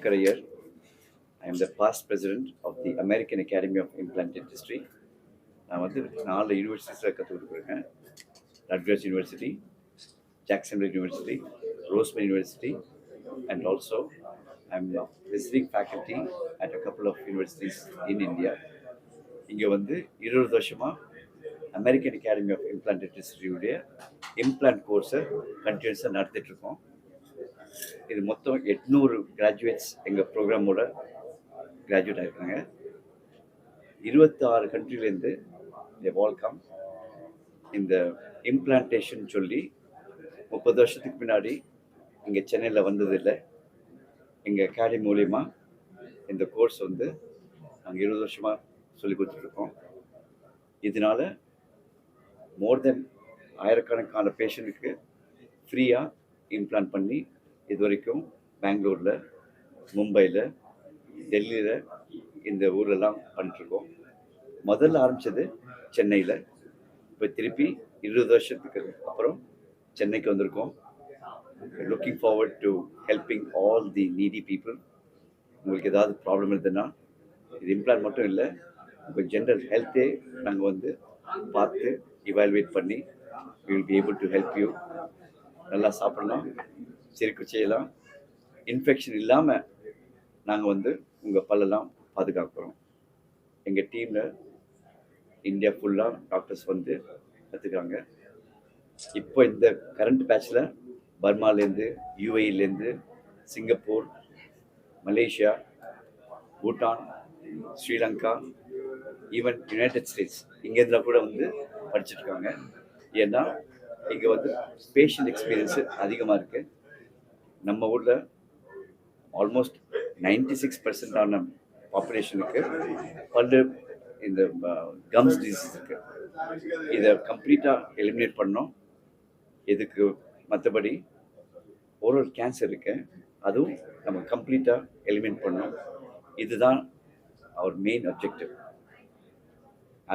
Shankar Iyer. I am the past president of the American Academy of Implant Dentistry. நான் வந்து 4 யூனிவர்சிட்டிஸில் கற்றுக் கொடுக்குறேங்க. ரட்கர்ஸ் university, Jacksonville University, Roseman University, and also I'm a visiting faculty at a couple of universities in India. இங்கே வந்து 20 வருஷமாக American academy of implant டென்டிஸ்ட்ரியுடைய implant கோர்ஸை கண்டினியூஸாக நடத்திட்டுருக்கோம். இது மொத்தம் 800 கிராஜுவேட்ஸ் எங்கள் ப்ரோக்ராமோட கிராஜுவேட் ஆகிருக்காங்க. 26 கண்ட்ரிலேருந்து ஆல் கம். இந்த இம்ப்ளான்டேஷன் சொல்லி 30 வருஷத்துக்கு முன்னாடி இங்கே சென்னையில் வந்ததில்லை. எங்கள் அகாடமி மூலயமா இந்த கோர்ஸ் வந்து நாங்கள் 20 வருஷமாக சொல்லி கொடுத்துட்ருக்கோம். இதனால மோர் தென் ஆயிரக்கணக்கான பேஷண்ட்டுக்கு ஃப்ரீயாக இம்ப்ளான்ட் பண்ணி இது வரைக்கும் பெங்களூரில், மும்பையில், டெல்லியில், இந்த ஊரெல்லாம் பண்ணிட்டுருக்கோம். முதல்ல ஆரம்பித்தது சென்னையில். இப்போ திருப்பி 20 வருஷத்துக்கு அப்புறம் சென்னைக்கு வந்திருக்கோம். Looking forward to helping all the needy people. உங்களுக்கு ஏதாவது ப்ராப்ளம் இருந்ததுன்னா, இது இம்ப்ளான்ட் மட்டும் இல்லை, உங்கள் ஜென்ரல் ஹெல்த்தே நாங்கள் வந்து பார்த்து இவால்வேட் பண்ணி we will be able to help you. நல்லா சாப்பிடலாம், சிரிக்க செய்யலாம், இன்ஃபெக்ஷன் இல்லாமல் நாங்கள் வந்து உங்கள் பல்லெல்லாம் பாதுகாக்கிறோம். எங்கள் டீமில் இந்தியா ஃபுல்லாக டாக்டர்ஸ் வந்து கற்றுக்காங்க. இப்போ இந்த கரண்ட் பேட்சில் பர்மாலேருந்து, யூஏஇலேருந்து, Singapore, Malaysia, Bhutan, Sri Lanka, even United States இங்கேருந்தா கூட வந்து படிச்சுட்ருக்காங்க. ஏன்னா இங்கே வந்து பேஷண்ட் எக்ஸ்பீரியன்ஸு அதிகமாக இருக்குது. நம்ம ஊரில் ஆல்மோஸ்ட் 96% பாப்புலேஷனுக்கு பல்லு இந்த கம்ஸ் டிசீஸ் இருக்குது. இதை கம்ப்ளீட்டாக எலிமினேட் பண்ணோம். இதுக்கு மற்றபடி ஓரல் கேன்சர் இருக்குது, அதுவும் நம்ம கம்ப்ளீட்டாக எலிமினேட் பண்ணோம். இதுதான் அவர் main objective.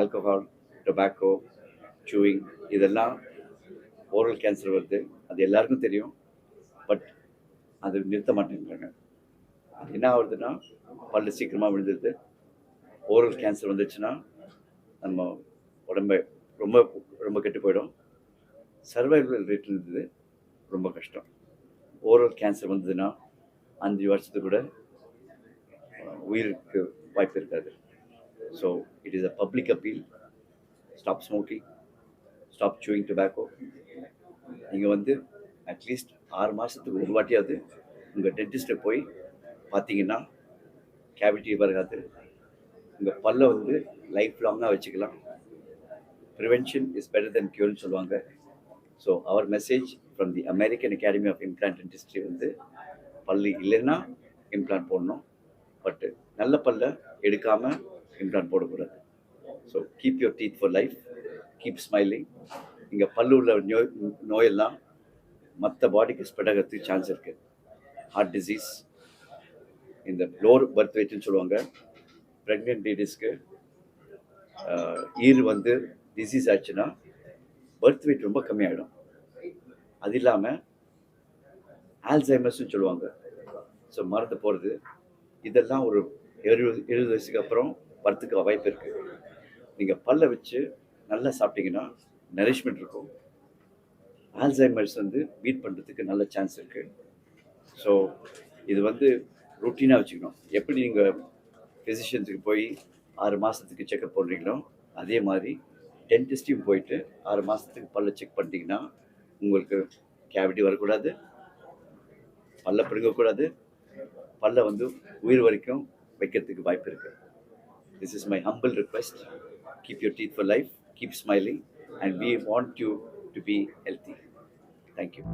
Alcohol, tobacco, chewing இதெல்லாம் ஓரல் கேன்சர் வருது, அது எல்லாருக்கும் தெரியும். பட் அது நிறுத்த மாட்டேங்கிறாங்க. அது என்ன ஆகுதுன்னா, பல்லு சீக்கிரமாக விழுந்துருது. ஓரல் கேன்சர் வந்துச்சுன்னா நம்ம உடம்பை ரொம்ப ரொம்ப கெட்டு போயிடும். சர்வைவல் ரேட் இருந்தது ரொம்ப கஷ்டம். ஓரல் கேன்சர் வந்ததுன்னா 5 வருஷத்துக்கு கூட உயிருக்கு வாய்ப்பு இருக்காது. So it is a public appeal. Stop smoking, stop chewing tobacco. நீங்கள் வந்து அட்லீஸ்ட் 6 மாதத்துக்கு ஒரு வாட்டியாவது உங்கள் டென்டிஸ்ட்டை போய் பார்த்தீங்கன்னா கேவிட்டி வராது. உங்கள் பல்லை வந்து லைஃப் லாங்காக வச்சுக்கலாம். ப்ரிவென்ஷன் இஸ் பெட்டர் தென் க்யூர்னு சொல்லுவாங்க. So our message from the American academy of implant dentistry வந்து பல்லு இல்லைன்னா இம்ப்ளான்ட் போடணும், பட்டு நல்ல பல்லை எடுக்காமல் இம்ப்ளான்ட் போடக்கூடாது. So keep your teeth for life, keep smiling. இங்கே பல்லு உள்ள நோயெல்லாம் மற்ற பாடிக்கு ஸ்ப்ரெட் ஆகிறதுக்கு சான்ஸ் இருக்குது. ஹார்ட் டிசீஸ், இந்த லோவர் பர்த் வெயிட்னு சொல்லுவாங்க. ப்ரெக்னென்ட் லேடிஸ்க்கு ஈர் வந்து டிசீஸ் ஆச்சுன்னா பர்த் வெயிட் ரொம்ப கம்மியாகிடும். அது இல்லாமல் ஆல்சைமர்ஸ்னு சொல்லுவாங்க, ஸோ மறந்து போகிறது. இதெல்லாம் ஒரு 70 வயசுக்கு அப்புறம் வரத்துக்கு வாய்ப்பு இருக்குது. நீங்கள் பல்லை வச்சு நல்லா சாப்பிட்டீங்கன்னா நரிஷ்மெண்ட் இருக்கும். ஆல்சைமர்ஸ் வந்து பீட் பண்ணுறதுக்கு நல்ல சான்ஸ் இருக்குது. ஸோ இது வந்து ரொட்டீனாக வச்சுக்கணும். எப்படி நீங்கள் ஃபிசிஷியன்ஸுக்கு போய் 6 மாதத்துக்கு செக்அப் பண்ணுறீங்களோ, அதே மாதிரி டென்டிஸ்ட்டையும் போயிட்டு 6 மாதத்துக்கு பல்லை செக் பண்ணிட்டீங்கன்னா உங்களுக்கு கேவிட்டி வரக்கூடாது, பல்லை பிடுங்கக்கூடாது, பல்லை வந்து உயிர் வரைக்கும் வைக்கிறதுக்கு வாய்ப்பு இருக்குது. This is my humble request. Keep your teeth for life, keep smiling, and we want you to be healthy. Thank you.